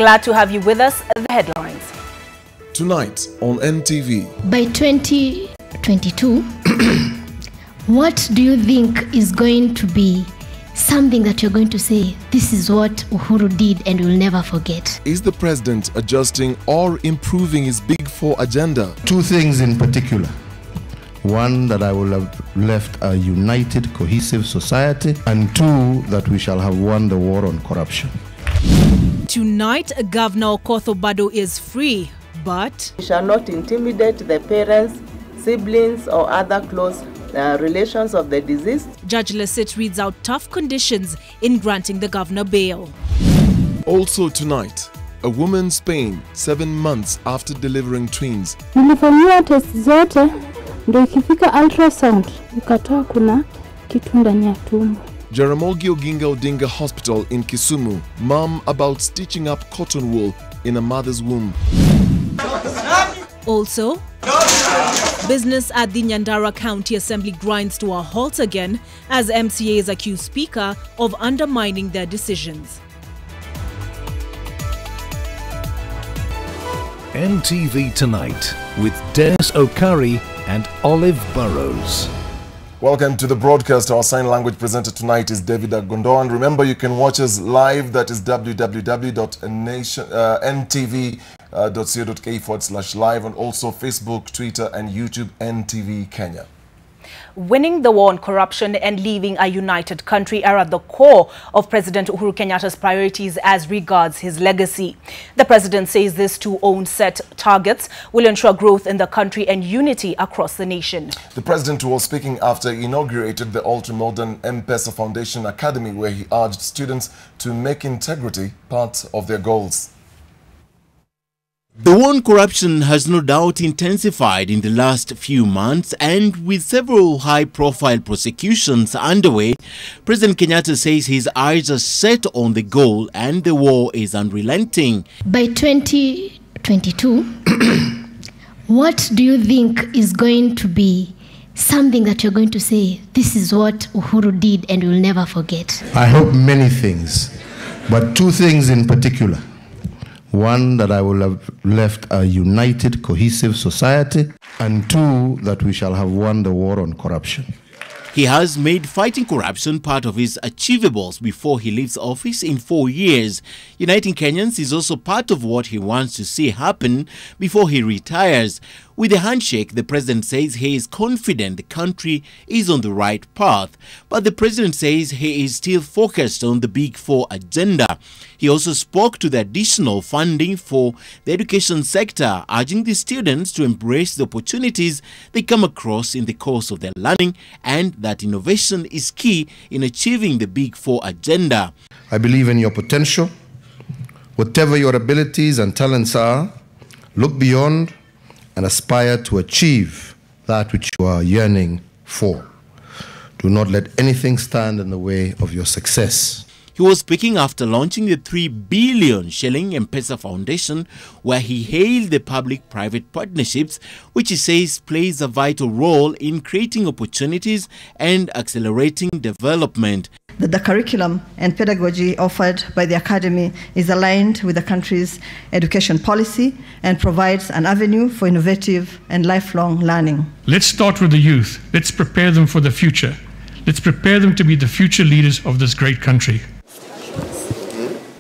Glad to have you with us. The headlines. Tonight on NTV. By 2022, what do you think is going to be something that you're going to say, this is what Uhuru did and we'll never forget? Is the president adjusting or improving his Big Four agenda? Two things in particular. One, that I will have left a united, cohesive society, and two, that we shall have won the war on corruption. Tonight, Governor Okoth Obado is free, but we shall not intimidate the parents, siblings, or other close relations of the deceased. Judge Lassit reads out tough conditions in granting the governor bail. Also tonight, a woman's pain 7 months after delivering twins. Nilifanyiwa test zote, ndio ikifika ultrasound ikatoa kuna kitu ndani ya tumbo. Jaramogi Oginga Odinga Hospital in Kisumu, mom about stitching up cotton wool in a mother's womb. Also, business at the Nyandara County Assembly grinds to a halt again as MCAs accuse Speaker of undermining their decisions. NTV Tonight with Des Okari and Olive Burrows. Welcome to the broadcast. Our sign language presenter tonight is David Agondo. And remember, you can watch us live. That is www.ntv.co.ke/live, and also Facebook, Twitter, and YouTube, NTV Kenya. Winning the war on corruption and leaving a united country are at the core of President Uhuru Kenyatta's priorities as regards his legacy. The president says these two own set targets will ensure growth in the country and unity across the nation. The president was speaking after he inaugurated the ultra-modern M-Pesa Foundation Academy, where he urged students to make integrity part of their goals. The war on corruption has no doubt intensified in the last few months, and with several high-profile prosecutions underway, President Kenyatta says his eyes are set on the goal and the war is unrelenting. By 2022, what do you think is going to be something that you're going to say, this is what Uhuru did and we'll never forget? I hope many things, but two things in particular. One, that I will have left a united, cohesive society, and two, that we shall have won the war on corruption. He has made fighting corruption part of his achievables before he leaves office in 4 years. Uniting Kenyans is also part of what he wants to see happen before he retires. With a handshake, the president says he is confident the country is on the right path. But the president says he is still focused on the Big Four agenda. He also spoke to the additional funding for the education sector, urging the students to embrace the opportunities they come across in the course of their learning, and that innovation is key in achieving the Big Four agenda. I believe in your potential. Whatever your abilities and talents are, look beyond and aspire to achieve that which you are yearning for. Do not let anything stand in the way of your success. He was speaking after launching the 3 billion shilling M-Pesa Foundation, where he hailed the public-private partnerships, which he says plays a vital role in creating opportunities and accelerating development. The curriculum and pedagogy offered by the Academy is aligned with the country's education policy and provides an avenue for innovative and lifelong learning. Let's start with the youth. Let's prepare them for the future. Let's prepare them to be the future leaders of this great country.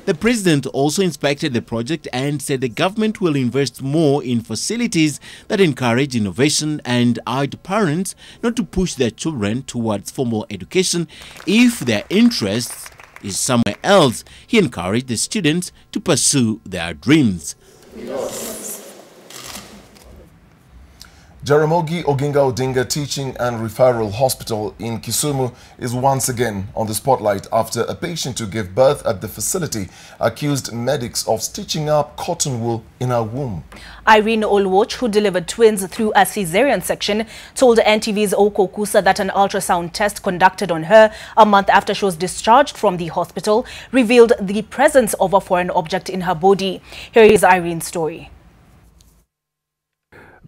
The president also inspected the project and said the government will invest more in facilities that encourage innovation, and urged parents not to push their children towards formal education if their interest is somewhere else. He encouraged the students to pursue their dreams. Jaramogi Oginga Odinga Teaching and Referral Hospital in Kisumu is once again on the spotlight after a patient who gave birth at the facility accused medics of stitching up cotton wool in her womb. Irene Olwoch, who delivered twins through a cesarean section, told NTV's Oko Kusa that an ultrasound test conducted on her a month after she was discharged from the hospital revealed the presence of a foreign object in her body. Here is Irene's story.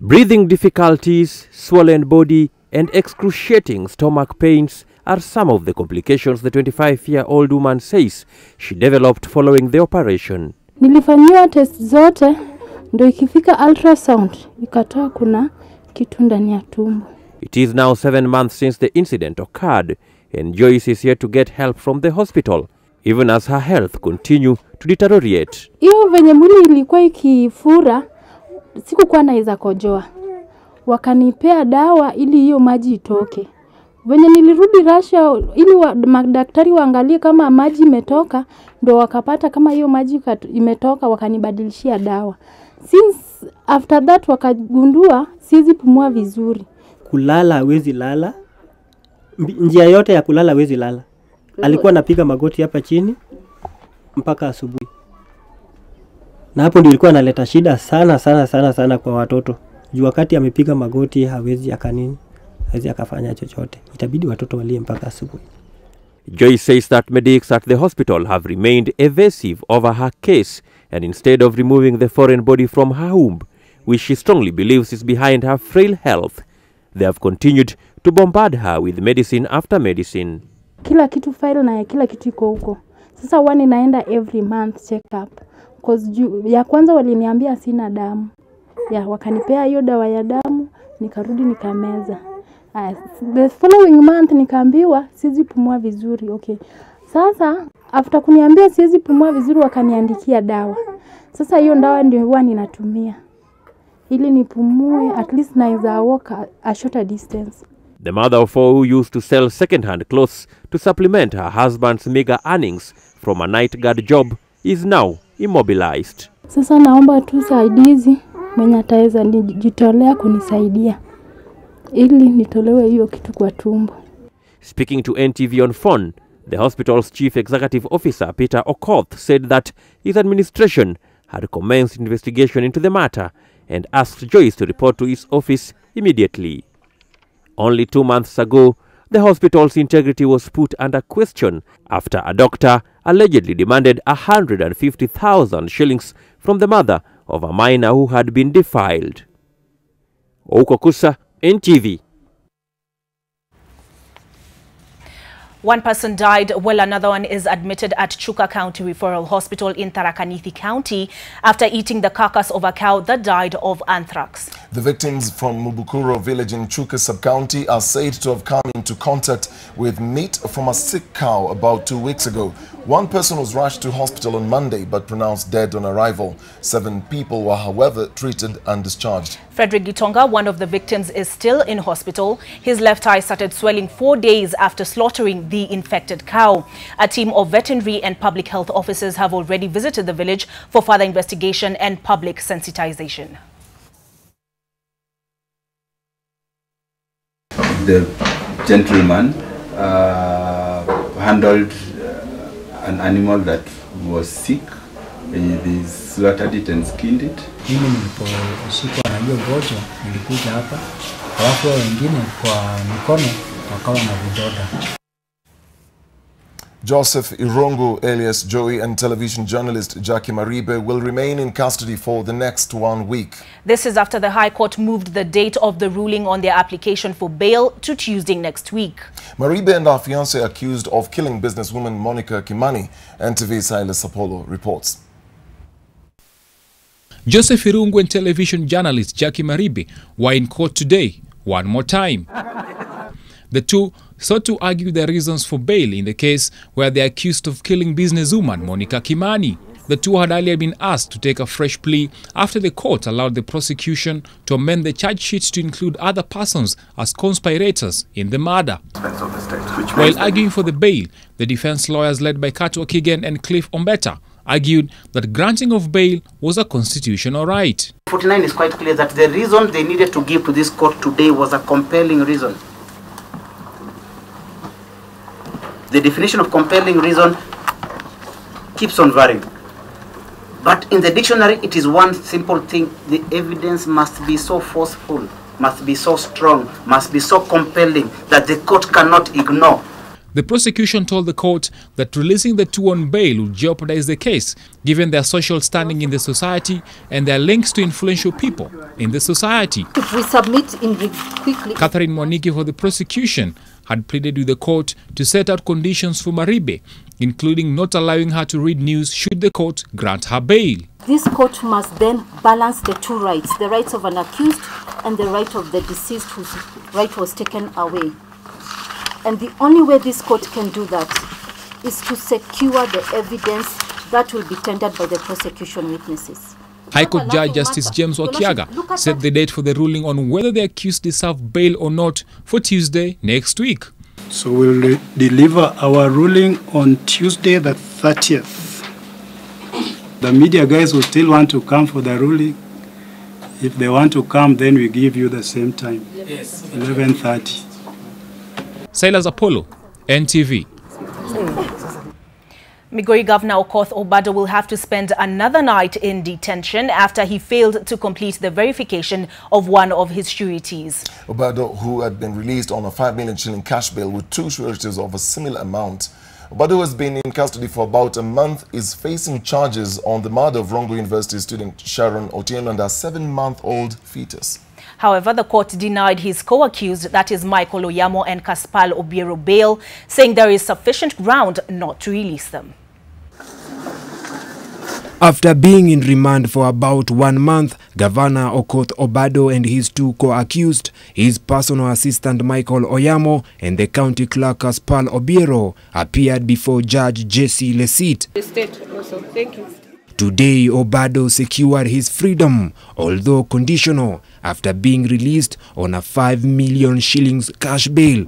Breathing difficulties, swollen body, and excruciating stomach pains are some of the complications the 25-year-old woman says she developed following the operation. Nilifanyiwa test zote, ndio ikifika ultrasound ikatoa kuna kitu ndani ya tumbo. It is now 7 months since the incident occurred, and Joyce is yet to get help from the hospital, even as her health continue to deteriorate. Hiyo venye mwili ilikuwa ikifura, sikukuwa naweza kojoa. Wakanipea dawa ili hiyo maji itoke. Venye nilirudi Russia ili madaktari waangalie kama maji imetoka, ndio wakapata kama hiyo maji imetoka, wakanibadilishia dawa. Since after that wakagundua siwezi pumua vizuri. Kulala hawezi lala. Njia yote ya kulala hawezi lala. Alikuwa anapiga magoti hapa chini mpaka asubuhi. Na hapo ndio ilikuwa analeta shida sana kwa watoto. Juu wakati amepiga magoti hawezi akanini, hawezi akafanya chochote. Itabidi watoto walie mpaka asubuhi. Joyce says that medics at the hospital have remained evasive over her case, and instead of removing the foreign body from her womb, which she strongly believes is behind her frail health, they have continued to bombard her with medicine after medicine. Kila kitu file na kila kitu iko huko. Sasa wani naenda every month check up. Cause ya kwanza waliniambia sina damu. Ya wakanipea hiyo dawa ya damu, nikarudi nikameza. The following month nikaambiwa siwezi pumua vizuri. Okay. Sasa after kuniambia siwezi pumua vizuri wakaniandikia dawa. Sasa hiyo dawa ndio huwa ninatumia ili nipumue, at least naweza walk a shorter distance. The mother of 4 who used to sell second-hand clothes to supplement her husband's meager earnings from a night guard job is now immobilized. Sasa naomba tu saidizi mwenye ataweza nijitolea kunisaidia ili nitolewe hiyo kitu kwa tumbo. Speaking to NTV on phone, the hospital's chief executive officer Peter Okoth said that his administration had commenced investigation into the matter and asked Joyce to report to his office immediately. Only 2 months ago, the hospital's integrity was put under question after a doctor allegedly demanded 150,000 shillings from the mother of a minor who had been defiled. Okusa, NTV. One person died while another one is admitted at Chuka County Referral Hospital in Tharaka Nithi County after eating the carcass of a cow that died of anthrax. The victims from Mubukuro village in Chuka sub-county are said to have come into contact with meat from a sick cow about 2 weeks ago. One person was rushed to hospital on Monday but pronounced dead on arrival. 7 people were, however, treated and discharged. Frederick Gitonga, one of the victims, is still in hospital. His left eye started swelling 4 days after slaughtering the infected cow. A team of veterinary and public health officers have already visited the village for further investigation and public sensitization. The gentleman handled an animal that was sick. They slaughtered it and skinned it. Mimi niliposhikwa na hiyo ugonjwa nilikuja hapa, alafu wengine kwa mikono wakawa na vidonda. Joseph Irongo, alias Joey, and television journalist Jackie Maribe will remain in custody for the next 1 week. This is after the High Court moved the date of the ruling on their application for bail to Tuesday next week. Maribe and her fiancé are accused of killing businesswoman Monica Kimani. NTV Silas Apollo reports. Joseph Irungu and television journalist Jackie Maribe were in court today, one more time. The two sought to argue the reasons for bail in the case where they are accused of killing businesswoman Monica Kimani. The two had earlier been asked to take a fresh plea after the court allowed the prosecution to amend the charge sheet to include other persons as conspirators in the murder. While arguing for the bail, the defense lawyers led by Kato Kigen and Cliff Ombeta argued that granting of bail was a constitutional right. 49 is quite clear that the reason they needed to give to this court today was a compelling reason. The definition of compelling reason keeps on varying. But in the dictionary, it is one simple thing. The evidence must be so forceful, must be so strong, must be so compelling that the court cannot ignore. The prosecution told the court that releasing the two on bail would jeopardize the case, given their social standing in the society and their links to influential people in the society. If we submit in quickly. Catherine Mwaniki for the prosecution had pleaded with the court to set out conditions for Maribe, including not allowing her to read news should the court grant her bail. This court must then balance the two rights, the rights of an accused and the right of the deceased whose right was taken away. And the only way this court can do that is to secure the evidence that will be tendered by the prosecution witnesses. High Court Judge Justice James Wakiaga set the date for the ruling on whether the accused deserve bail or not for Tuesday next week. So we'll deliver our ruling on Tuesday the 30th. The media guys will still want to come for the ruling. If they want to come, then we give you the same time, yes. 11:30. Silas Apollo, NTV. Migori Governor Okoth Obado will have to spend another night in detention after he failed to complete the verification of one of his sureties. Obado, who had been released on a 5 million shilling cash bail with two sureties of a similar amount. Obado, who has been in custody for about a month, is facing charges on the murder of Rongo University student Sharon Otieno and her 7-month-old fetus. However, the court denied his co-accused, that is Michael Oyamo and Kaspal Obiero, bail, saying there is sufficient ground not to release them. After being in remand for about 1 month, Governor Okoth Obado and his two co-accused, his personal assistant Michael Oyamo and the county clerk Kaspal Obiero, appeared before Judge Jesse Lesit. Thank you. Today, Obado secured his freedom, although conditional, after being released on a 5 million shillings cash bail.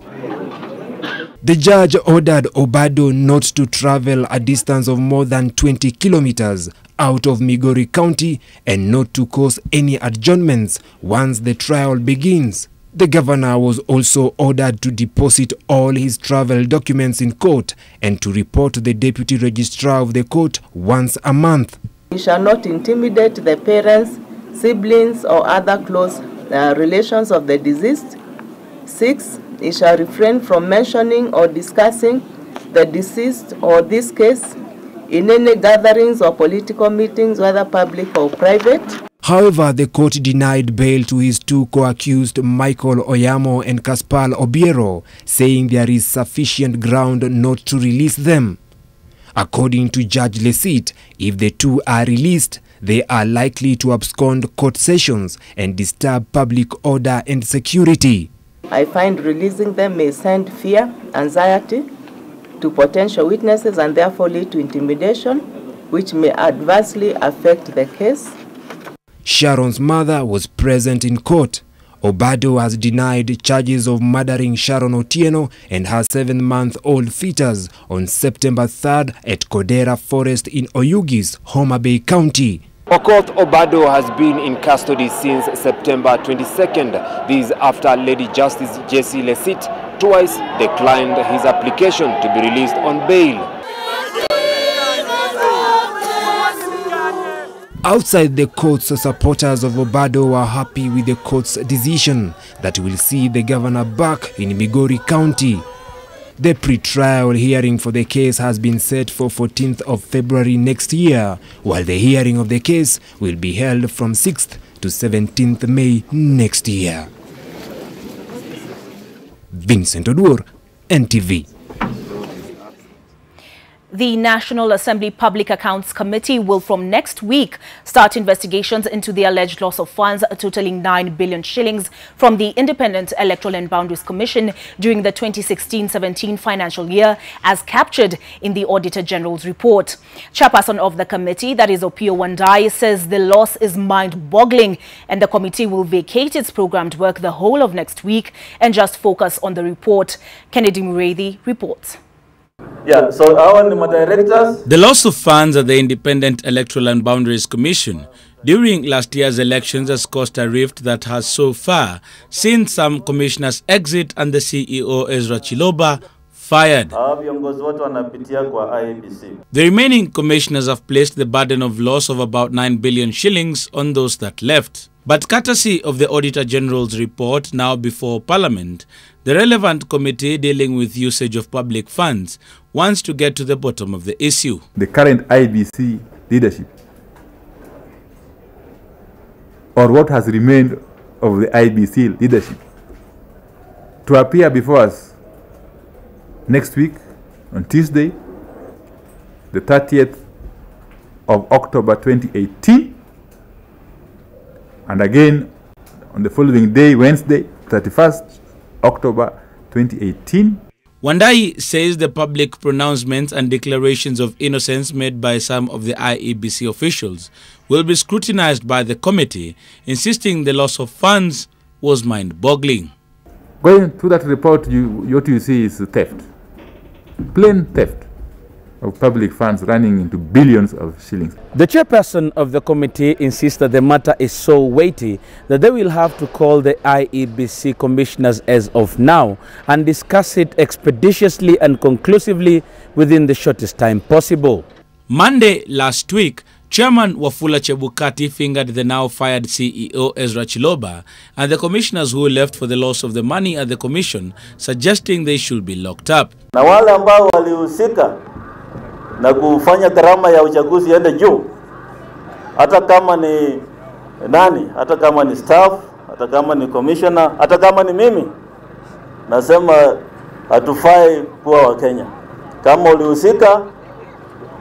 The judge ordered Obado not to travel a distance of more than 20 kilometers out of Migori County and not to cause any adjournments once the trial begins. The governor was also ordered to deposit all his travel documents in court and to report to the deputy registrar of the court once a month. He shall not intimidate the parents, siblings, or other close relations of the deceased. 6. He shall refrain from mentioning or discussing the deceased or this case in any gatherings or political meetings, whether public or private. However, the court denied bail to his two co-accused Michael Oyamo and Kaspal Obiero, saying there is sufficient ground not to release them. According to Judge Lesit, if the two are released, they are likely to abscond court sessions and disturb public order and security. I find releasing them may send fear, anxiety to potential witnesses and therefore lead to intimidation, which may adversely affect the case. Sharon's mother was present in court. Obado has denied charges of murdering Sharon Otieno and her 7-month-old fetus on September 3rd at Kodera Forest in Oyugis, Homa Bay County. Okoth Obado has been in custody since September 22nd. This after Lady Justice Jesse Lesit twice declined his application to be released on bail. Outside the courts, supporters of Obado are happy with the court's decision that will see the governor back in Migori County. The pre-trial hearing for the case has been set for 14th of February next year, while the hearing of the case will be held from 6th to 17th May next year. Vincent Odur, NTV. The National Assembly Public Accounts Committee will from next week start investigations into the alleged loss of funds totaling 9 billion shillings from the Independent Electoral and Boundaries Commission during the 2016-17 financial year, as captured in the Auditor General's report. Chairperson of the committee, that is Opio Wandai, says the loss is mind-boggling and the committee will vacate its programmed work the whole of next week and just focus on the report. Kennedy Mureithi reports. Yeah, so our directors. The loss of funds at the Independent Electoral and Boundaries Commission during last year's elections has caused a rift that has so far seen some commissioners exit and the CEO Ezra Chiloba fired. The remaining commissioners have placed the burden of loss of about 9 billion shillings on those that left. But courtesy of the Auditor General's report now before Parliament, The relevant committee dealing with usage of public funds wants to get to the bottom of the issue. The current IBC leadership, or what has remained of the IBC leadership, to appear before us next week on Tuesday, the 30th of October 2018, and again on the following day, Wednesday, 31st October 2018. Wandai says the public pronouncements and declarations of innocence made by some of the IEBC officials will be scrutinized by the committee, insisting the loss of funds was mind-boggling. Going through that report, what you see is theft, plain theft of public funds running into billions of shillings. The chairperson of the committee insists that the matter is so weighty that they will have to call the IEBC commissioners as of now and discuss it expeditiously and conclusively within the shortest time possible. Monday last week, Chairman Wafula Chebukati fingered the now fired CEO Ezra Chiloba and the commissioners who left for the loss of the money at the commission, suggesting they should be locked up. Na wale ambao walihusika na kufanya gharama ya uchaguzi ende juu, hata kama ni nani, hata kama ni staff, hata kama ni commissioner, hata kama ni mimi, nasema hatufai kuwa wa Kenya. Kama ulihusika,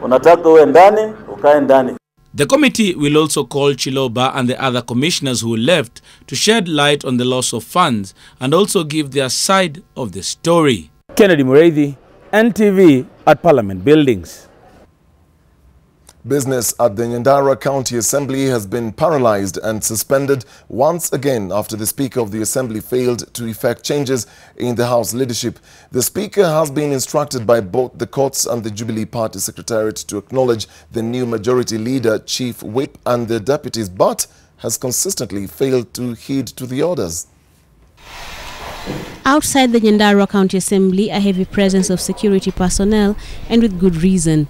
unataka uwe ndani, ukae ndani. The committee will also call Chiloba and the other commissioners who left to shed light on the loss of funds and also give their side of the story. Kennedy Mureithi, NTV at Parliament Buildings. Business at the Nyandarua County Assembly has been paralyzed and suspended once again after the Speaker of the Assembly failed to effect changes in the House leadership. The Speaker has been instructed by both the courts and the Jubilee Party Secretariat to acknowledge the new Majority Leader, Chief Whip and the deputies, but has consistently failed to heed to the orders. Outside the Nyandarua County Assembly, a heavy presence of security personnel, and with good reason.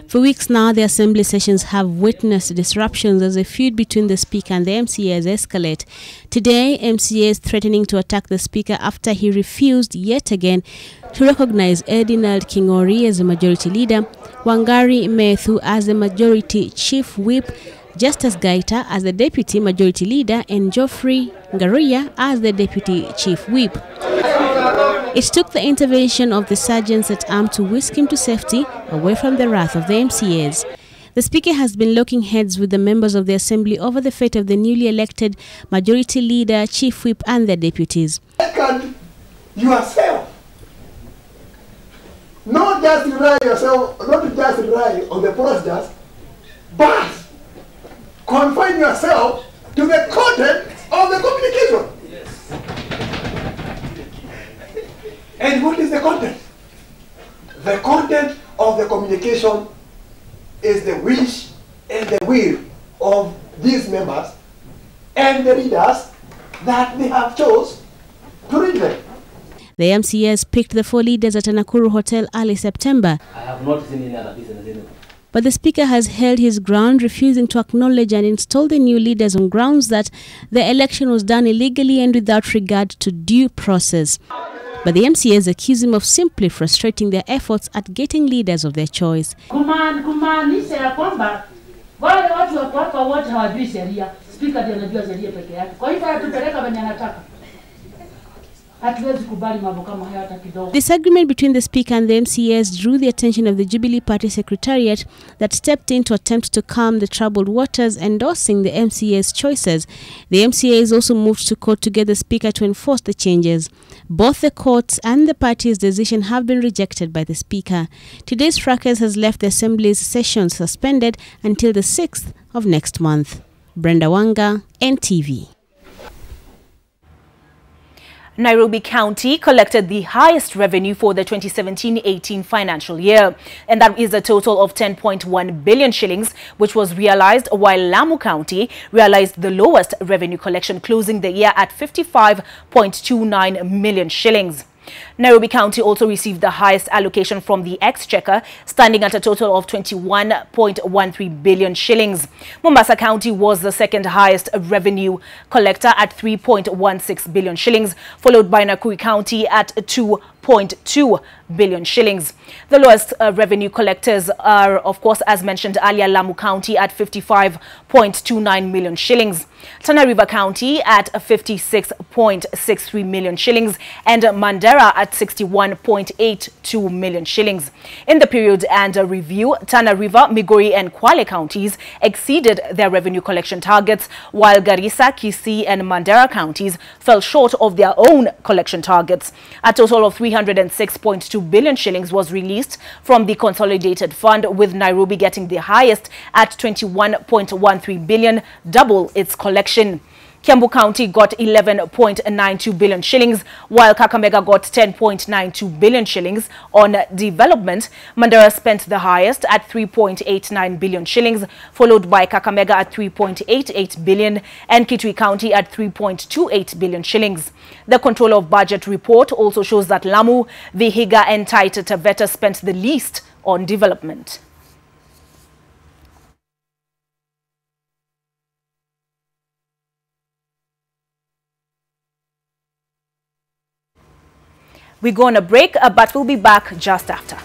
For weeks now, the Assembly sessions have witnessed disruptions as a feud between the Speaker and the MCAs escalate. Today, MCAs threatening to attack the Speaker after he refused yet again to recognize Edinald Kingori as the Majority Leader, Wangari Methu as the Majority Chief Whip, Justus Gaita as the Deputy Majority Leader, and Geoffrey Ngaruya as the Deputy Chief Whip. It took the intervention of the sergeants at arms to whisk him to safety, away from the wrath of the MCAs. The Speaker has been locking heads with the members of the Assembly over the fate of the newly elected Majority Leader, Chief Whip and their deputies. Second, yourself. Not just rely yourself, not just rely on the procedures, but confine yourself to the content of the communication. And what is the content? The content of the communication is the wish and the will of these members and the readers that they have chose to read them. The MCAs picked the 4 leaders at a Nakuru hotel early September. I have not seen any other business. But the Speaker has held his ground, refusing to acknowledge and install the new leaders on grounds that the election was done illegally and without regard to due process. But the MCAs accuse him of simply frustrating their efforts at getting leaders of their choice. Kumaanisha ya kwamba wale watu wako hapa wote hawajui sheria. Speaker ndiye anajua sheria peke yake. Kwa hivyo hatupeleka wenye anataka. Disagreement between the Speaker and the MCAs drew the attention of the Jubilee Party Secretariat that stepped in to attempt to calm the troubled waters, endorsing the MCAs' choices. The MCAs also moved to court to get the Speaker to enforce the changes. Both the courts and the party's decision have been rejected by the Speaker. Today's fracas has left the Assembly's session suspended until the 6th of next month. Brenda Wanga, NTV. Nairobi County collected the highest revenue for the 2017-18 financial year, and that is a total of 10.1 billion shillings, which was realized, while Lamu County realized the lowest revenue collection, closing the year at 55.29 million shillings. Nairobi County also received the highest allocation from the Exchequer, standing at a total of 21.13 billion shillings. Mombasa County was the second highest revenue collector at 3.16 billion shillings, followed by Nakuru County at 2.2 billion shillings. The lowest revenue collectors are, of course, as mentioned earlier, Lamu County at 55.29 million shillings, Tana River County at 56.63 million shillings, and Mandera at 61.82 million shillings. In the period under review, Tana River, Migori and Kwale counties exceeded their revenue collection targets, while Garissa, Kisii and Mandera counties fell short of their own collection targets. A total of 306.2 billion shillings was released from the consolidated fund, with Nairobi getting the highest at 21.13 billion, double its collection. Kiambu County got 11.92 billion shillings, while Kakamega got 10.92 billion shillings on development. Mandera spent the highest at 3.89 billion shillings, followed by Kakamega at 3.88 billion and Kitui County at 3.28 billion shillings. The Controller of Budget report also shows that Lamu, Vihiga and Taita Taveta spent the least on development. We go on a break, but we'll be back just after.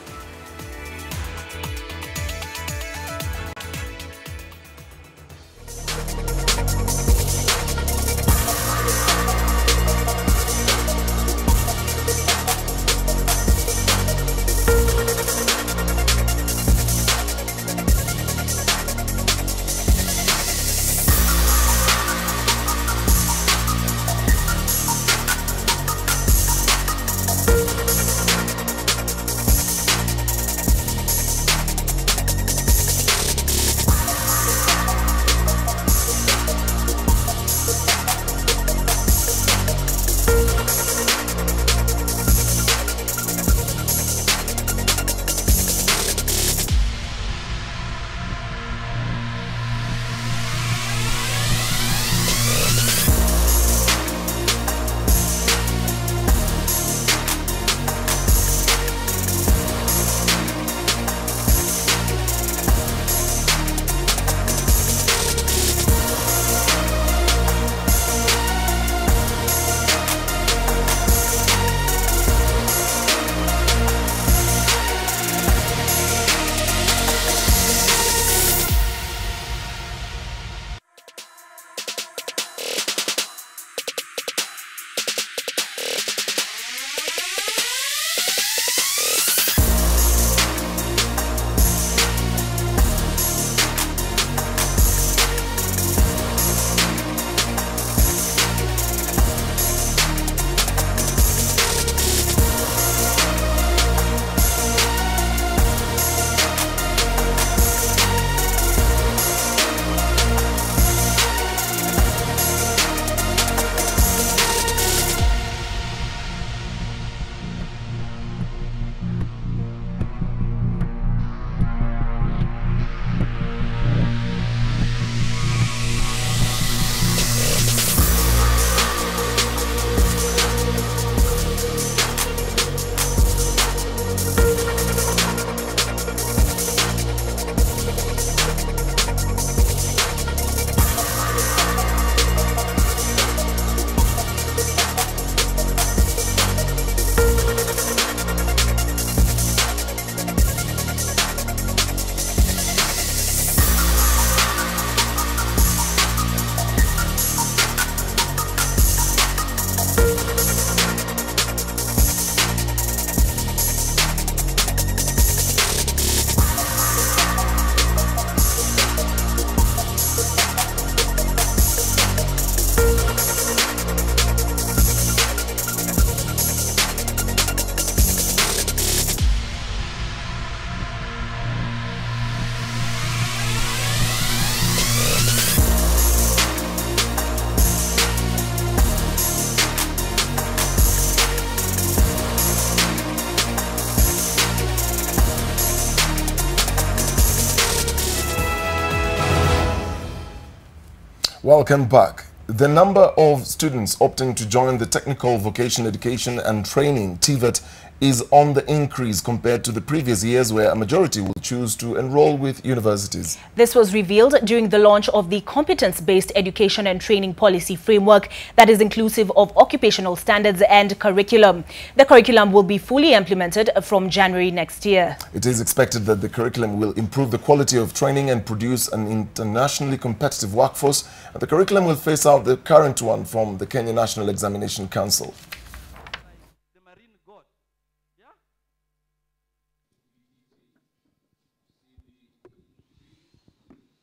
Welcome back. The number of students opting to join the Technical Vocational Education and Training (TVET) is on the increase compared to the previous years, where a majority will choose to enroll with universities. This was revealed during the launch of the competence-based education and training policy framework that is inclusive of occupational standards and curriculum. The curriculum will be fully implemented from January next year. It is expected that the curriculum will improve the quality of training and produce an internationally competitive workforce. The curriculum will phase out the current one from the Kenya National Examination Council.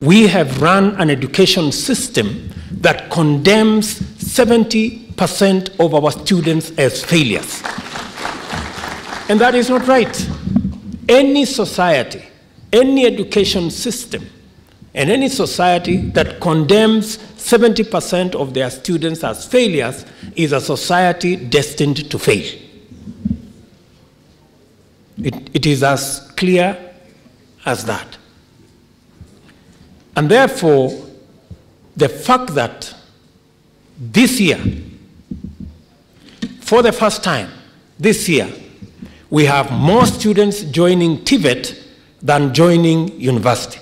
We have run an education system that condemns 70% of our students as failures. And that is not right. Any society, any education system, and any society that condemns 70% of their students as failures is a society destined to fail. It is as clear as that. And therefore, the fact that this year, for the first time this year, we have more students joining TVET than joining university.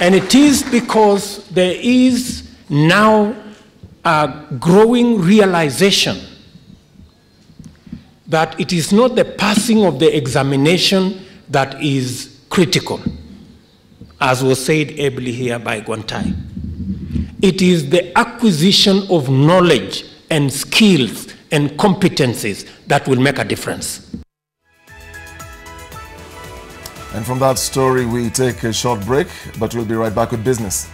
And it is because there is now a growing realization that it is not the passing of the examination that is critical, as was said ably here by Gwantai. It is the acquisition of knowledge and skills and competencies that will make a difference. And from that story, we take a short break, but we'll be right back with business.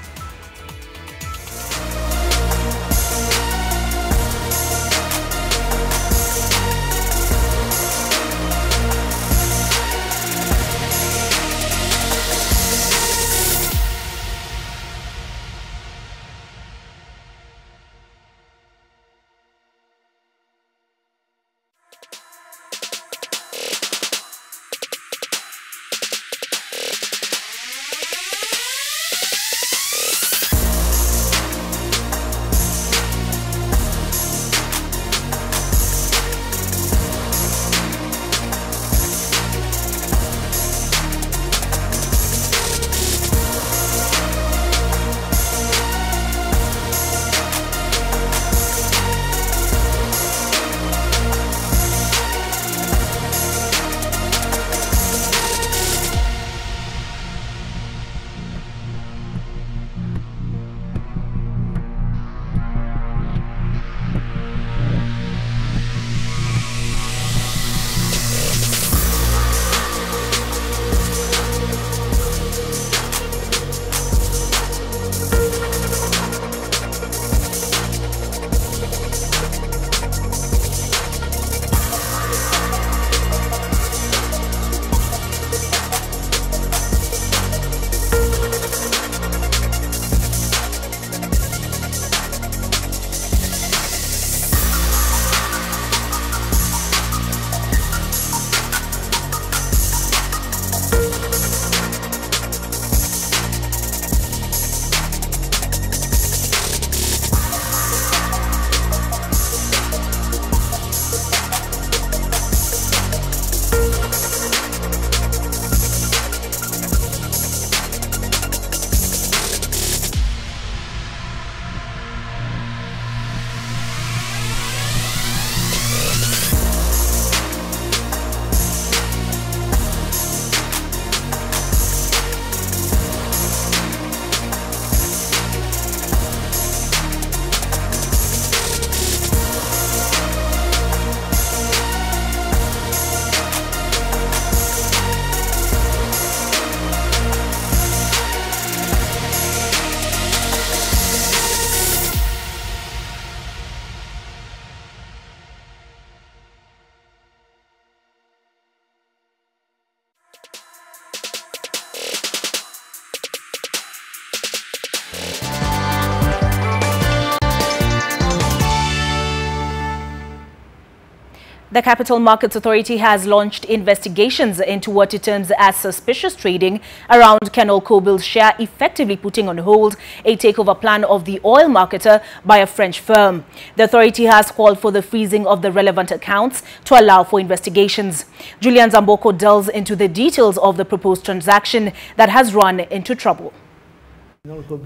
The Capital Markets Authority has launched investigations into what it terms as suspicious trading around Kenol Kobil's share, effectively putting on hold a takeover plan of the oil marketer by a French firm. The authority has called for the freezing of the relevant accounts to allow for investigations. Julian Zamboko delves into the details of the proposed transaction that has run into trouble.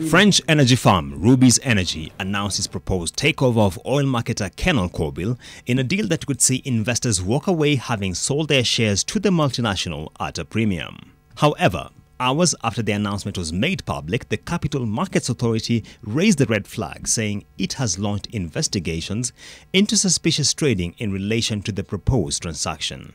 French energy firm Rubis Energy announced its proposed takeover of oil marketer Kenol Kobil in a deal that could see investors walk away having sold their shares to the multinational at a premium. However, hours after the announcement was made public, the Capital Markets Authority raised the red flag, saying it has launched investigations into suspicious trading in relation to the proposed transaction.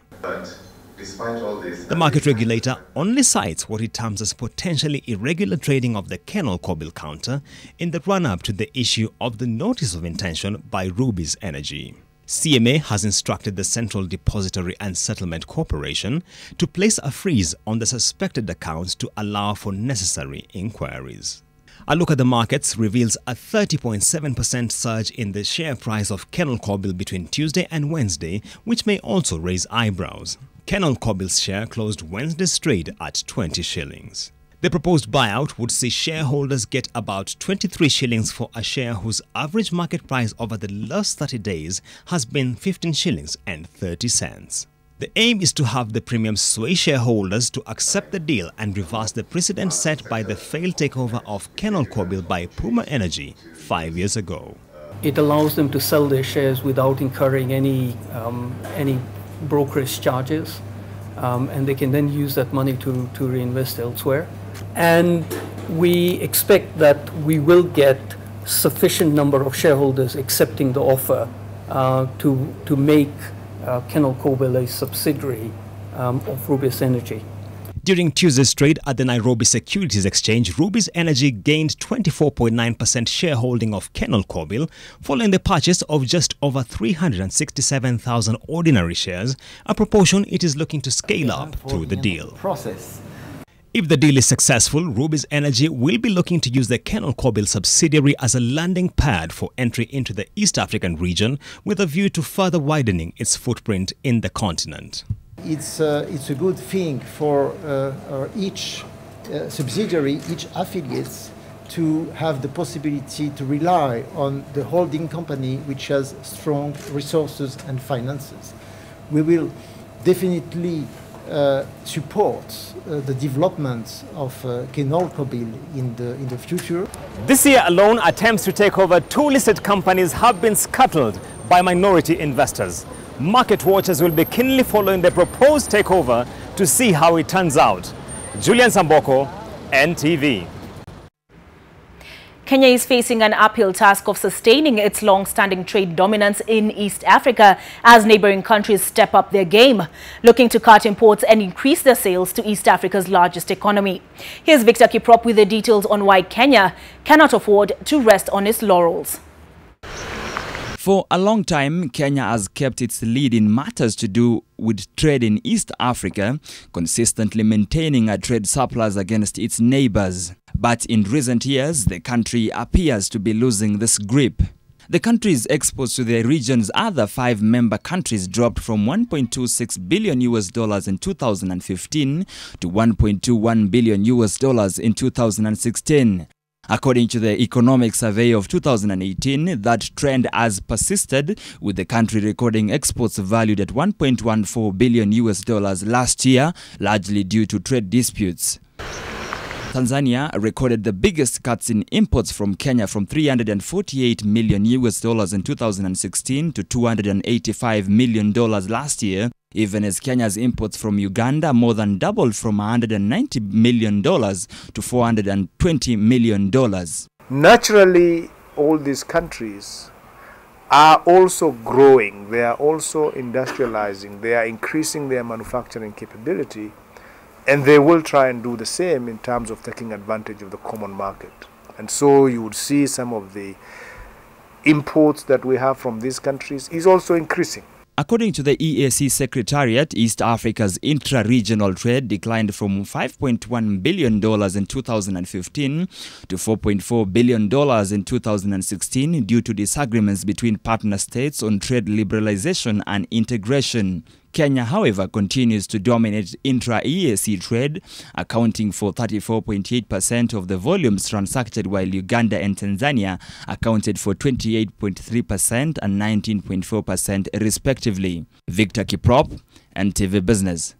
Despite all this, the market regulator only cites what it terms as potentially irregular trading of the Kenol Kobil counter in the run-up to the issue of the notice of intention by Rubis Energy. CMA has instructed the Central Depository and Settlement Corporation to place a freeze on the suspected accounts to allow for necessary inquiries. A look at the markets reveals a 30.7% surge in the share price of Kenol Kobil between Tuesday and Wednesday, which may also raise eyebrows. Kenol Kobil's share closed Wednesday's trade at 20 shillings. The proposed buyout would see shareholders get about 23 shillings for a share whose average market price over the last 30 days has been 15 shillings and 30 cents. The aim is to have the premium sway shareholders to accept the deal and reverse the precedent set by the failed takeover of Kenol Kobil by Puma Energy 5 years ago. It allows them to sell their shares without incurring any brokerage charges, and they can then use that money to reinvest elsewhere. And we expect that we will get sufficient number of shareholders accepting the offer to make Kenol Kobil a subsidiary of Rubis Energy. During Tuesday's trade at the Nairobi Securities Exchange, Rubis Energy gained 24.9% shareholding of Kenol Kobil following the purchase of just over 367,000 ordinary shares, a proportion it is looking to scale up through the deal. If the deal is successful, Rubis Energy will be looking to use the Kenol Kobil subsidiary as a landing pad for entry into the East African region with a view to further widening its footprint in the continent. It's a good thing for each subsidiary, each affiliate, to have the possibility to rely on the holding company which has strong resources and finances. We will definitely support the development of Kenol Kobil in the future. This year alone, attempts to take over 2 listed companies have been scuttled by minority investors. Market watchers will be keenly following the proposed takeover to see how it turns out. Julian Zamboko, NTV. Kenya is facing an uphill task of sustaining its long-standing trade dominance in East Africa as neighboring countries step up their game, looking to cut imports and increase their sales to East Africa's largest economy. Here's Victor Kiprop with the details on why Kenya cannot afford to rest on its laurels. For a long time, Kenya has kept its lead in matters to do with trade in East Africa, consistently maintaining a trade surplus against its neighbors. But in recent years, the country appears to be losing this grip. The country's exports to the region's other 5 member countries dropped from $1.26 billion in 2015 to $1.21 billion in 2016. According to the Economic Survey of 2018, that trend has persisted, with the country recording exports valued at $1.14 billion last year, largely due to trade disputes. Tanzania recorded the biggest cuts in imports from Kenya from $348 million in 2016 to $285 million last year, even as Kenya's imports from Uganda more than doubled from $190 million to $420 million. Naturally, all these countries are also growing, they are also industrializing, they are increasing their manufacturing capability, and they will try and do the same in terms of taking advantage of the common market. And so you would see some of the imports that we have from these countries is also increasing. According to the EAC Secretariat, East Africa's intra-regional trade declined from $5.1 billion in 2015 to $4.4 billion in 2016 due to disagreements between partner states on trade liberalization and integration. Kenya, however, continues to dominate intra-EAC trade, accounting for 34.8% of the volumes transacted, while Uganda and Tanzania accounted for 28.3% and 19.4% respectively. Victor Kiprop, NTV Business.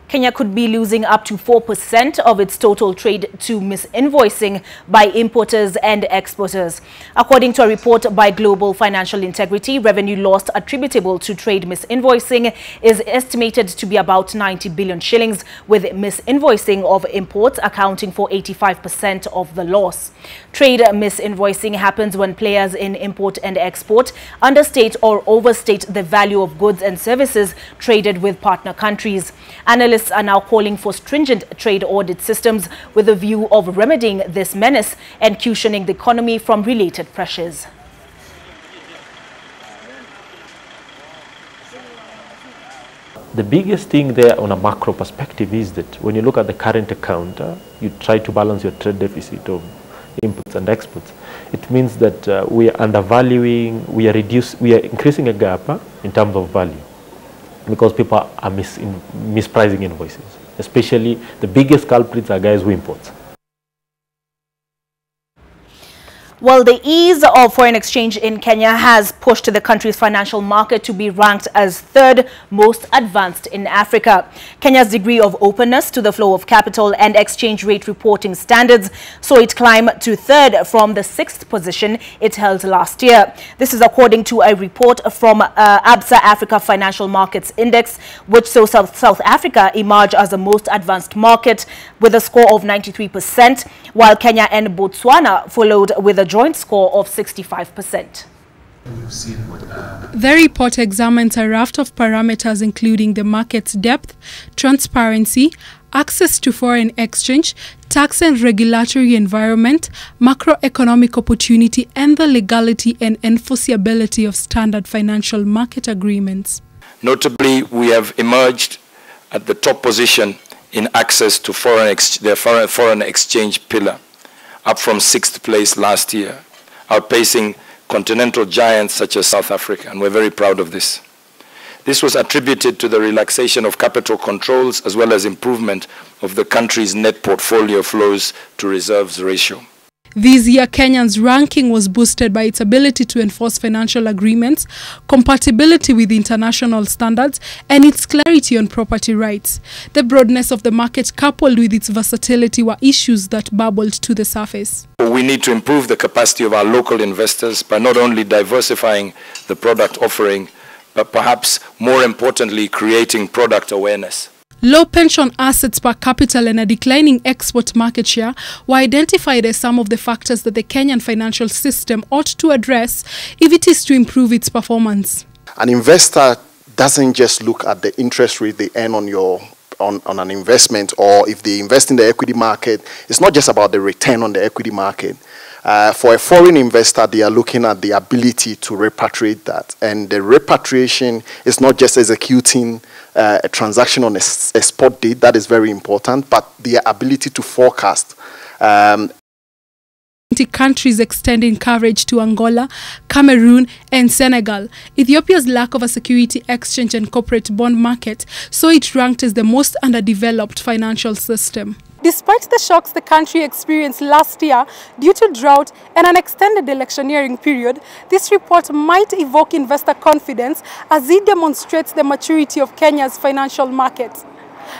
Kenya could be losing up to 4% of its total trade to misinvoicing by importers and exporters. According to a report by Global Financial Integrity, revenue lost attributable to trade misinvoicing is estimated to be about 90 billion shillings, with misinvoicing of imports accounting for 85% of the loss. Trade misinvoicing happens when players in import and export understate or overstate the value of goods and services traded with partner countries. Analysts are now calling for stringent trade audit systems with a view of remedying this menace and cushioning the economy from related pressures. The biggest thing there on a macro perspective is that when you look at the current account, you try to balance your trade deficit of imports and exports. It means that we are undervaluing, we are increasing a gap in terms of value, because people are mispricing invoices. Especially the biggest culprits are guys who import. Well, the ease of foreign exchange in Kenya has pushed the country's financial market to be ranked as third most advanced in Africa. Kenya's degree of openness to the flow of capital and exchange rate reporting standards saw it climb to third from the sixth position it held last year. This is according to a report from ABSA Africa Financial Markets Index, which saw South Africa emerge as the most advanced market with a score of 93%, while Kenya and Botswana followed with a joint score of 65%. The report examines a raft of parameters including the market's depth, transparency, access to foreign exchange, tax and regulatory environment, macroeconomic opportunity, and the legality and enforceability of standard financial market agreements. Notably, we have emerged at the top position in access to the foreign exchange pillar, up from 6th place last year, outpacing continental giants such as South Africa, and we're very proud of this. This was attributed to the relaxation of capital controls as well as improvement of the country's net portfolio flows to reserves ratio. This year, Kenya's ranking was boosted by its ability to enforce financial agreements, compatibility with international standards, and its clarity on property rights. The broadness of the market coupled with its versatility were issues that bubbled to the surface. We need to improve the capacity of our local investors by not only diversifying the product offering, but perhaps more importantly, creating product awareness. Low pension assets per capita and a declining export market share were identified as some of the factors that the Kenyan financial system ought to address if it is to improve its performance. An investor doesn't just look at the interest rate they earn on an investment, or if they invest in the equity market. It's not just about the return on the equity market. For a foreign investor, they are looking at the ability to repatriate that. And the repatriation is not just executing a transaction on a spot date. That is very important, but the ability to forecast. 20 countries extending coverage to Angola, Cameroon, and Senegal. Ethiopia's lack of a security exchange and corporate bond market saw it ranked as the most underdeveloped financial system. Despite the shocks the country experienced last year due to drought and an extended electioneering period, this report might evoke investor confidence as it demonstrates the maturity of Kenya's financial market.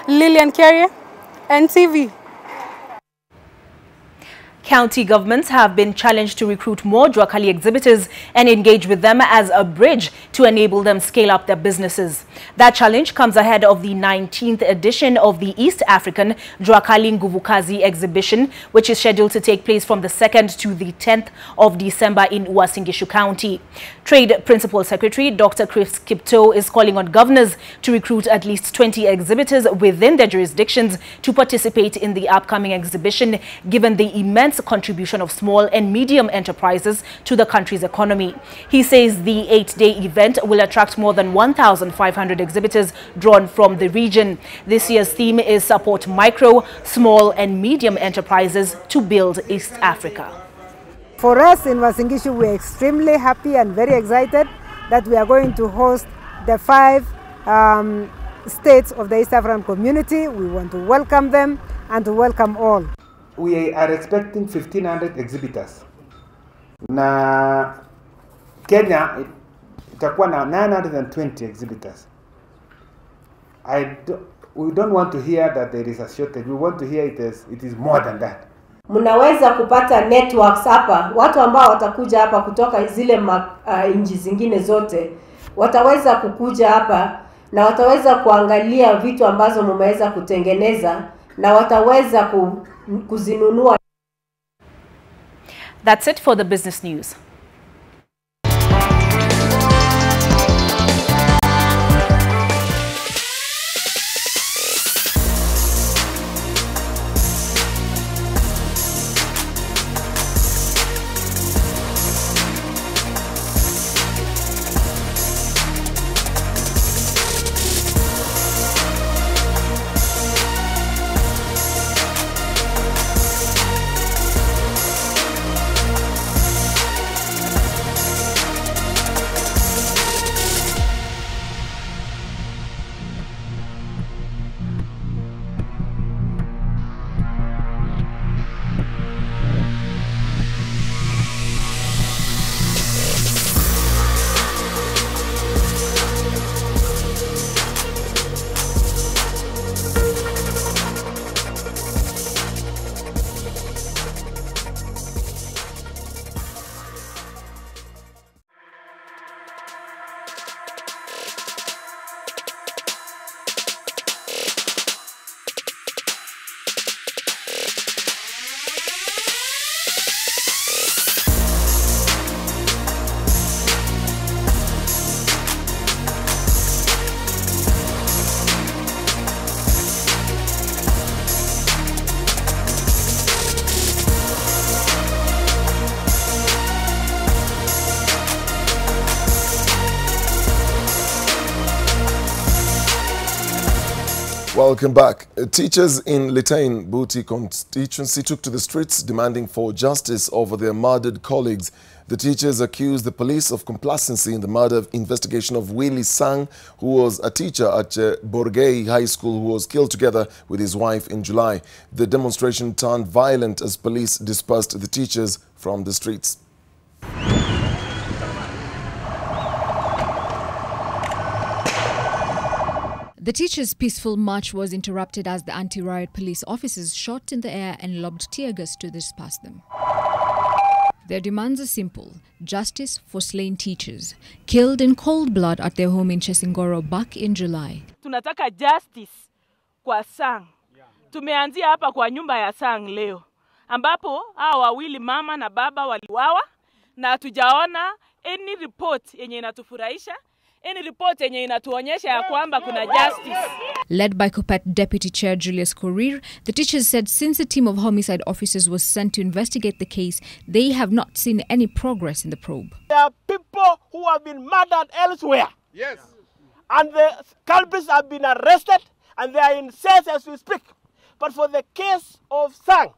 Lillian Kerry, NTV. County governments have been challenged to recruit more Juakali exhibitors and engage with them as a bridge to enable them scale up their businesses. That challenge comes ahead of the 19th edition of the East African Juakali Nguvukazi exhibition, which is scheduled to take place from the 2nd to the 10th of December in Uasin Gishu County. Trade Principal Secretary Dr. Chris Kipto is calling on governors to recruit at least 20 exhibitors within their jurisdictions to participate in the upcoming exhibition, given the immense immense contribution of small and medium enterprises to the country's economy. He says the 8-day event will attract more than 1,500 exhibitors drawn from the region. This year's theme is Support Micro, Small and Medium Enterprises to Build East Africa. For us in Uasin-Gishu, we are extremely happy and very excited that we are going to host the 5 states of the East African community. We want to welcome them and to welcome all. We are expecting 1,500 exhibitors. Na Kenya itakuwa na 920 exhibitors. We don't want to hear that there is a shortage. We want to hear it is more than that. Mnaweza kupata networks hapa, watu ambao watakuja hapa kutoka zile nchi zingine zote wataweza kukuja hapa na wataweza kuangalia vitu ambazo mmeweza kutengeneza na wataweza kuzinunua. That's it for the business news. Welcome back. Teachers in Litein Buti constituency took to the streets demanding for justice over their murdered colleagues. The teachers accused the police of complacency in the murder investigation of Willie Sang, who was a teacher at Borgei High School, who was killed together with his wife in July. The demonstration turned violent as police dispersed the teachers from the streets. The teachers' peaceful march was interrupted as the anti-riot police officers shot in the air and lobbed tear gas to disperse them. Their demands are simple: justice for slain teachers, killed in cold blood at their home in Chesingoro back in July. Tunataka justice kwa Sang. Tumeanzia hapa kwa nyumba ya Sang leo, ambapo hao wawili mama na baba waliwawa, na hatujaona any report yenye inatufurahisha. Any report yenye inatuonyesha ya kwamba kuna justice. Led by Kopet Deputy Chair Julius Korir, the teachers said since a team of homicide officers was sent to investigate the case, they have not seen any progress in the probe. There are people who have been murdered elsewhere. Yes. And the culprits have been arrested and they are in cells as we speak. But for the case of Sang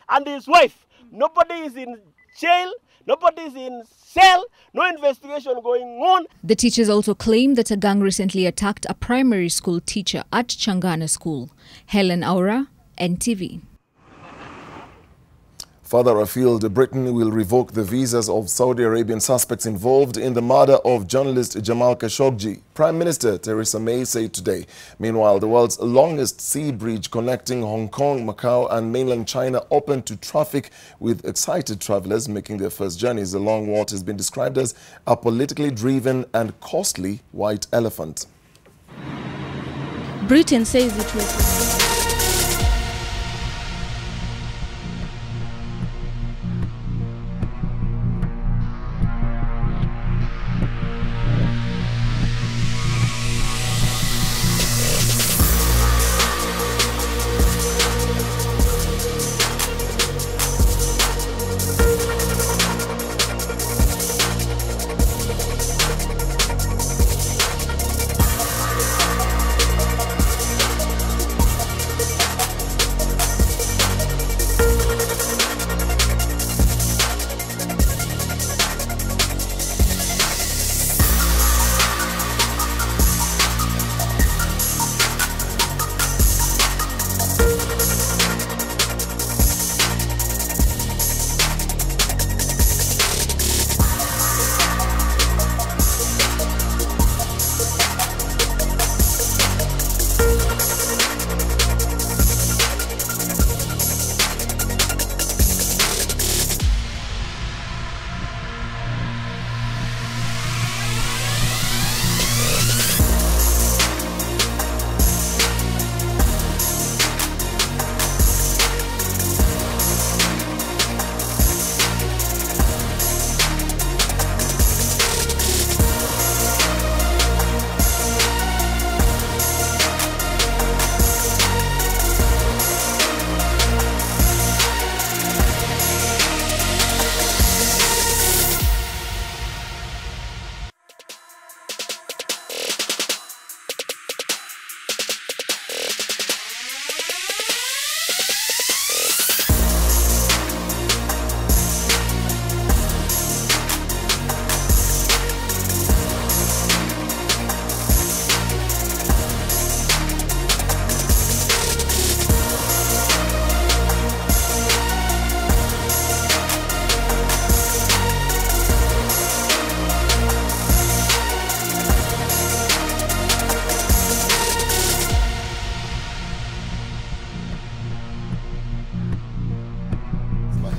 and his wife, nobody is in jail, nobody is in cell, no investigation going on. The teachers also claimed that a gang recently attacked a primary school teacher at Changana School. Helen Aura, NTV. Further afield, Britain will revoke the visas of Saudi Arabian suspects involved in the murder of journalist Jamal Khashoggi, Prime Minister Theresa May said today. Meanwhile, the world's longest sea bridge connecting Hong Kong, Macau and mainland China opened to traffic, with excited travelers making their first journeys along what has been described as a politically driven and costly white elephant. Britain says it will...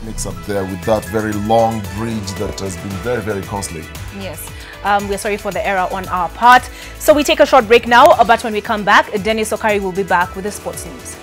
mix up there with that very long bridge that has been very, very costly. Yes. We're sorry for the error on our part. So we take a short break now, but when we come back, Dennis Okari will be back with the sports news.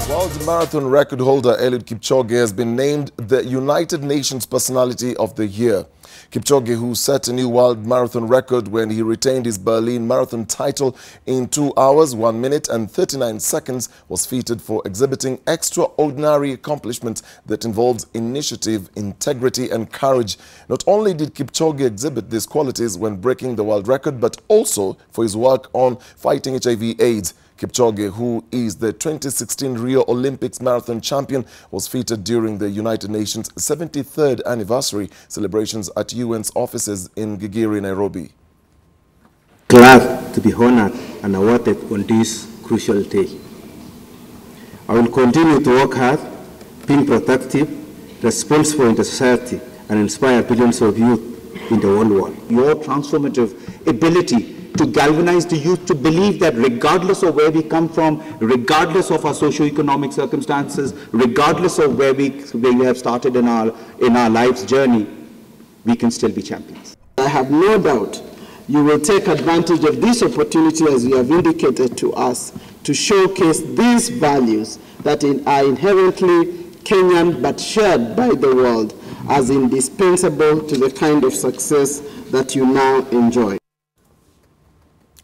World Marathon record holder Eliud Kipchoge has been named the United Nations Personality of the Year. Kipchoge, who set a new world marathon record when he retained his Berlin Marathon title in 2 hours, 1 minute and 39 seconds, was feted for exhibiting extraordinary accomplishments that involves initiative, integrity and courage. Not only did Kipchoge exhibit these qualities when breaking the world record, but also for his work on fighting HIV/AIDS. Kipchoge, who is the 2016 Rio Olympics marathon champion, was featured during the United Nations 73rd anniversary celebrations at UN's offices in Gigiri, Nairobi. Glad to be honored and awarded on this crucial day. I will continue to work hard, being productive, responsible in the society, and inspire billions of youth in the whole world. Your transformative ability to galvanize the youth to believe that regardless of where we come from, regardless of our socio-economic circumstances, regardless of where we have started in our life's journey, we can still be champions. I have no doubt you will take advantage of this opportunity, as you have indicated to us, to showcase these values that are inherently Kenyan but shared by the world as indispensable to the kind of success that you now enjoy.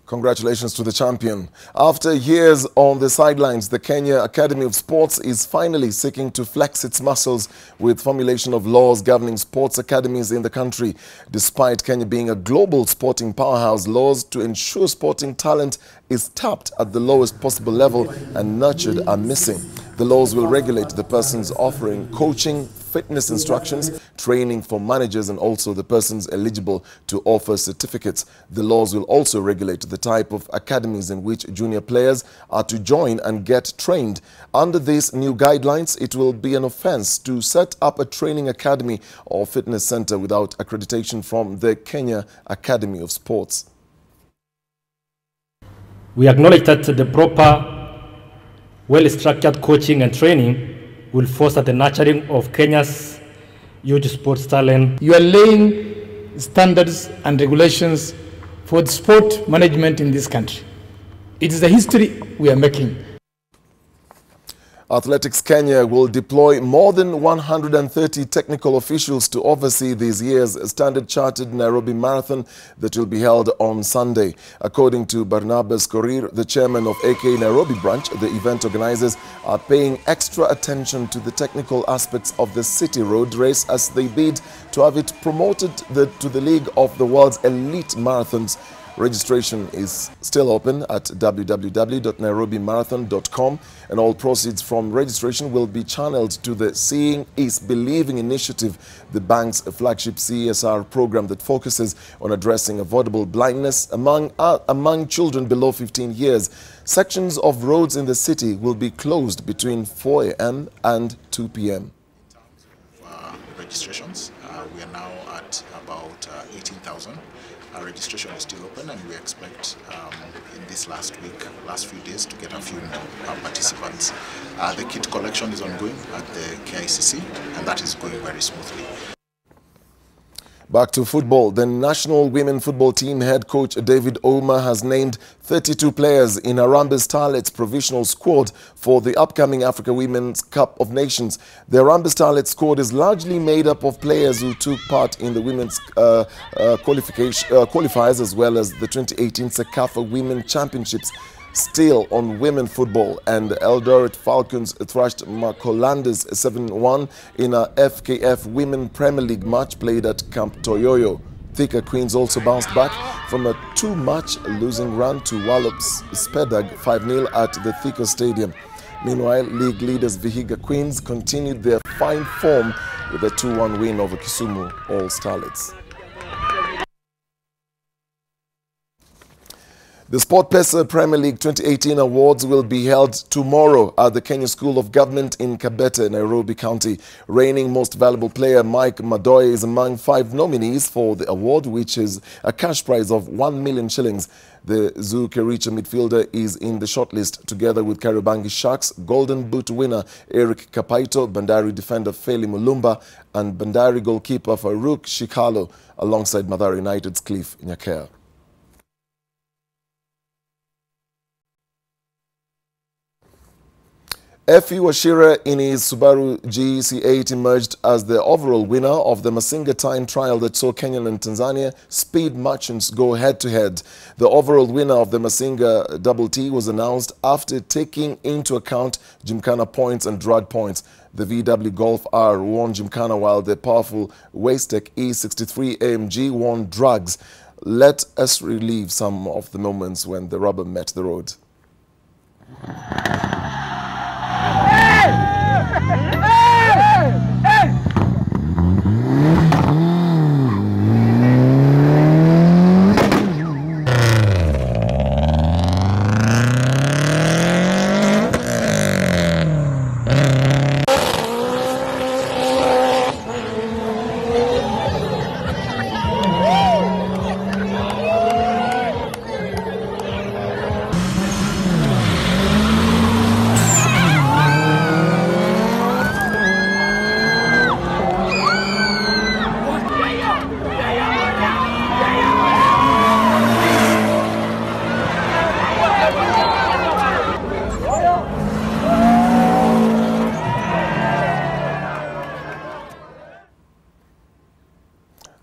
Congratulations to the champion. After years on the sidelines, the Kenya Academy of Sports is finally seeking to flex its muscles with formulation of laws governing sports academies in the country. Despite Kenya being a global sporting powerhouse, laws to ensure sporting talent is tapped at the lowest possible level and nurtured are missing. The laws will regulate the persons offering coaching, fitness instructions, training for managers and also the persons eligible to offer certificates. The laws will also regulate the type of academies in which junior players are to join and get trained. Under these new guidelines, it will be an offense to set up a training academy or fitness center without accreditation from the Kenya Academy of Sports. We acknowledge that the proper, well-structured coaching and training will foster the nurturing of Kenya's youth sports talent. You are laying standards and regulations for the sport management in this country. It is the history we are making. Athletics Kenya will deploy more than 130 technical officials to oversee this year's Standard Chartered Nairobi Marathon that will be held on Sunday. According to Barnabas Korir, the chairman of AK Nairobi branch, the event organizers are paying extra attention to the technical aspects of the city road race as they bid to have it promoted to the League of the World's Elite Marathons. Registration is still open at www.nairobimarathon.com, and all proceeds from registration will be channeled to the Seeing is Believing initiative, the bank's flagship CSR program that focuses on addressing avoidable blindness among children below 15 years. Sections of roads in the city will be closed between 4 a.m. and 2 p.m. Registrations, we are now at about 18,000. Our registration is still open, and we expect in this last few days to get a few more participants. The kit collection is ongoing at the KICC, and that is going very smoothly. Back to football. The national women football team head coach David Ouma has named 32 players in Harambee Starlets provisional squad for the upcoming Africa Women's Cup of Nations. The Harambee Starlets squad is largely made up of players who took part in the women's qualifiers as well as the 2018 CECAFA Women Championships. Still on women football, and Eldoret Falcons thrashed Makolandas 7-1 in a FKF Women Premier League match played at Camp Toyoyo. Thika Queens also bounced back from a 2-match losing run to Wallops Spedag 5-0 at the Thika Stadium. Meanwhile, league leaders Vihiga Queens continued their fine form with a 2-1 win over Kisumu All Starlets. The SportPesa Premier League 2018 awards will be held tomorrow at the Kenya School of Government in Kabete, Nairobi County. Reigning Most Valuable Player Mike Madoy is among 5 nominees for the award, which is a cash prize of 1 million shillings. The Zoo Kericho midfielder is in the shortlist together with Kariobangi Sharks, Golden Boot winner Eric Kapaito, Bandari defender Feli Mulumba, and Bandari goalkeeper Farouk Shikalo, alongside Mathare United's Cliff Nyakea. Effie Washira in his Subaru GC8 emerged as the overall winner of the Masinga time trial that saw Kenyan and Tanzania speed merchants go head-to-head. The overall winner of the Masinga Double T was announced after taking into account Gymkhana points and drag points. The VW Golf R won Gymkhana while the powerful Wastec E63 AMG won drags. Let us relive some of the moments when the rubber met the road.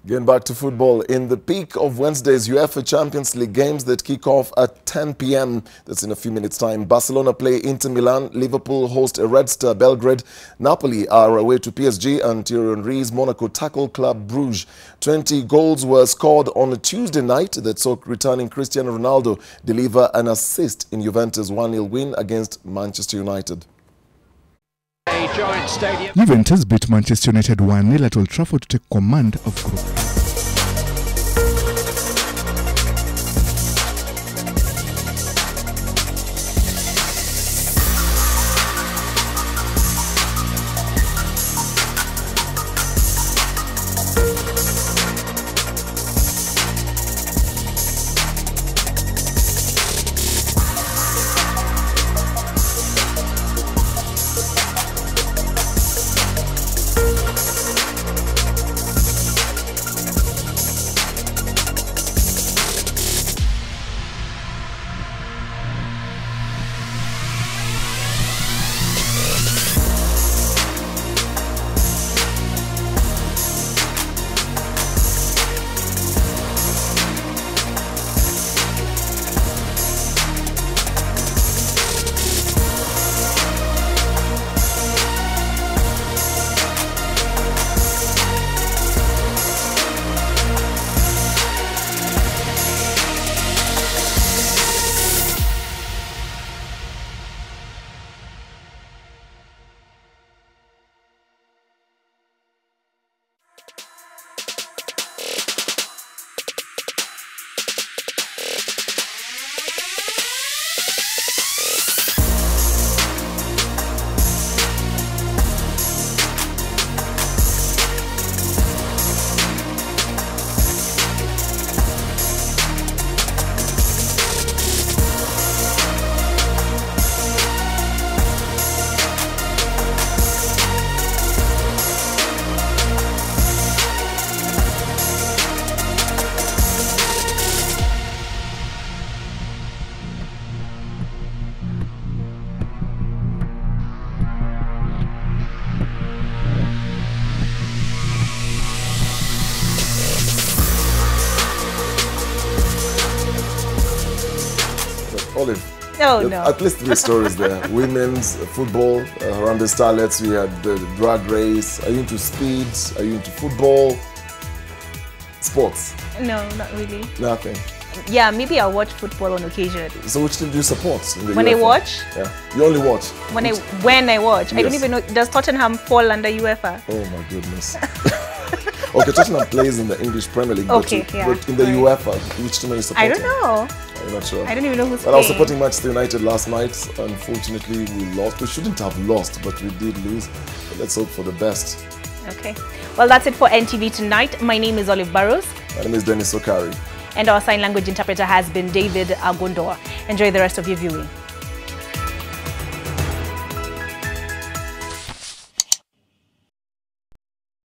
Getting back to football, in the peak of Wednesday's UEFA Champions League games that kick off at 10 p.m. That's in a few minutes' time. Barcelona play Inter Milan, Liverpool host Red Star Belgrade, Napoli are away to PSG, and Thierry Henry's Monaco tackle Club Bruges. 20 goals were scored on a Tuesday night that saw returning Cristiano Ronaldo deliver an assist in Juventus' 1-0 win against Manchester United. Giant Stadium. Juventus beat Manchester United 1-0 at Old Trafford to take command of group. Olive. Oh, no. At least 3 stories there. Women's football, around the starlets, we had the drag race. Are you into speeds? Are you into football? Sports? No, not really. Nothing. Yeah, maybe I'll watch football on occasion. So which team do you support? When I watch? Yeah. You only watch? When I watch. Yes. I don't even know, does Tottenham fall under UEFA? Oh my goodness. Okay, Tottenham plays in the English Premier League, okay, but in the UEFA, which team are you supporting? I don't know. I'm not sure. I don't even know who's playing. I was supporting Manchester United last night. Unfortunately, we lost. We shouldn't have lost, but we did lose. But let's hope for the best. Okay. Well, that's it for NTV Tonight. My name is Olive Burrows. My name is Dennis Okari. And our sign language interpreter has been David Agondoa. Enjoy the rest of your viewing.